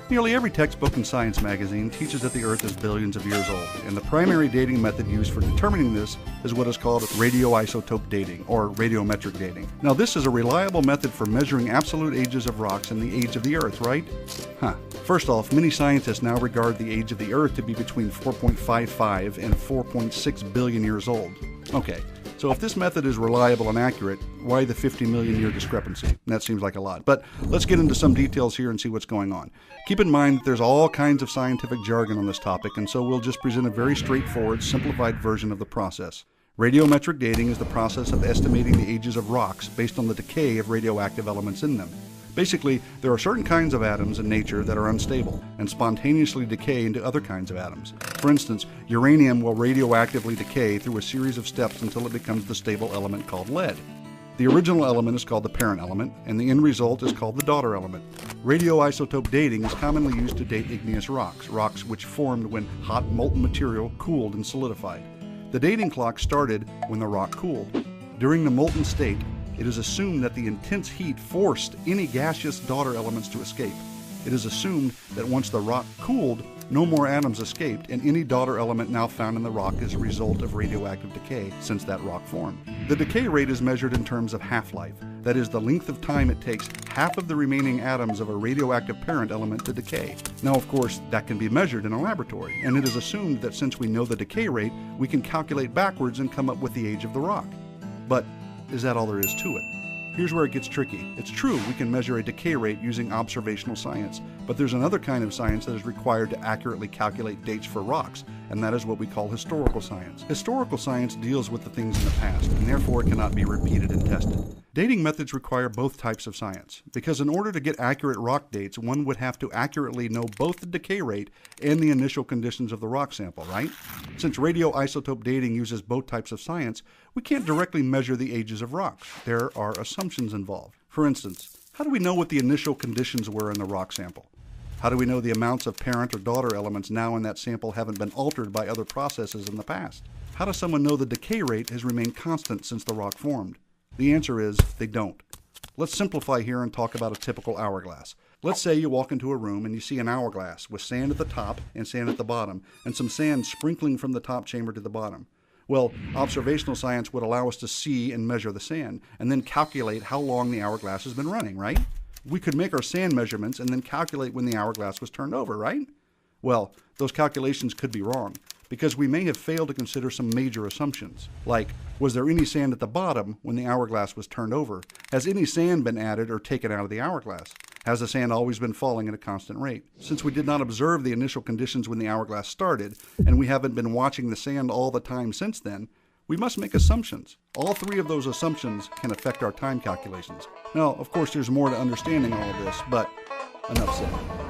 Nearly every textbook and science magazine teaches that the Earth is billions of years old, and the primary dating method used for determining this is what is called radioisotope dating, or radiometric dating. Now, this is a reliable method for measuring absolute ages of rocks and the age of the Earth, right? First off, many scientists now regard the age of the Earth to be between 4.55 and 4.6 billion years old. Okay, so if this method is reliable and accurate, why the 50 million year discrepancy? That seems like a lot. But let's get into some details here and see what's going on. Keep in mind that there's all kinds of scientific jargon on this topic, and so we'll just present a very straightforward, simplified version of the process. Radiometric dating is the process of estimating the ages of rocks based on the decay of radioactive elements in them. Basically, there are certain kinds of atoms in nature that are unstable and spontaneously decay into other kinds of atoms. For instance, uranium will radioactively decay through a series of steps until it becomes the stable element called lead. The original element is called the parent element, and the end result is called the daughter element. Radioisotope dating is commonly used to date igneous rocks, rocks which formed when hot molten material cooled and solidified. The dating clock started when the rock cooled. During the molten state, it is assumed that the intense heat forced any gaseous daughter elements to escape. It is assumed that once the rock cooled, no more atoms escaped, and any daughter element now found in the rock is a result of radioactive decay since that rock formed. The decay rate is measured in terms of half-life, that is, the length of time it takes half of the remaining atoms of a radioactive parent element to decay. Now, of course, that can be measured in a laboratory, and it is assumed that since we know the decay rate, we can calculate backwards and come up with the age of the rock. But is that all there is to it? Here's where it gets tricky. It's true we can measure a decay rate using observational science, but there's another kind of science that is required to accurately calculate dates for rocks, and that is what we call historical science. Historical science deals with the things in the past, and therefore it cannot be repeated and tested. Dating methods require both types of science, because in order to get accurate rock dates, one would have to accurately know both the decay rate and the initial conditions of the rock sample, right? Since radioisotope dating uses both types of science, we can't directly measure the ages of rocks. There are assumptions involved. For instance, how do we know what the initial conditions were in the rock sample? How do we know the amounts of parent or daughter elements now in that sample haven't been altered by other processes in the past? How does someone know the decay rate has remained constant since the rock formed? The answer is they don't. Let's simplify here and talk about a typical hourglass. Let's say you walk into a room and you see an hourglass with sand at the top and sand at the bottom, and some sand sprinkling from the top chamber to the bottom. Well, observational science would allow us to see and measure the sand, and then calculate how long the hourglass has been running, right? We could make our sand measurements and then calculate when the hourglass was turned over, right? Well, those calculations could be wrong, because we may have failed to consider some major assumptions, like, was there any sand at the bottom when the hourglass was turned over? Has any sand been added or taken out of the hourglass? Has the sand always been falling at a constant rate? Since we did not observe the initial conditions when the hourglass started, and we haven't been watching the sand all the time since then, we must make assumptions. All three of those assumptions can affect our time calculations. Now, of course, there's more to understanding all of this, but enough said.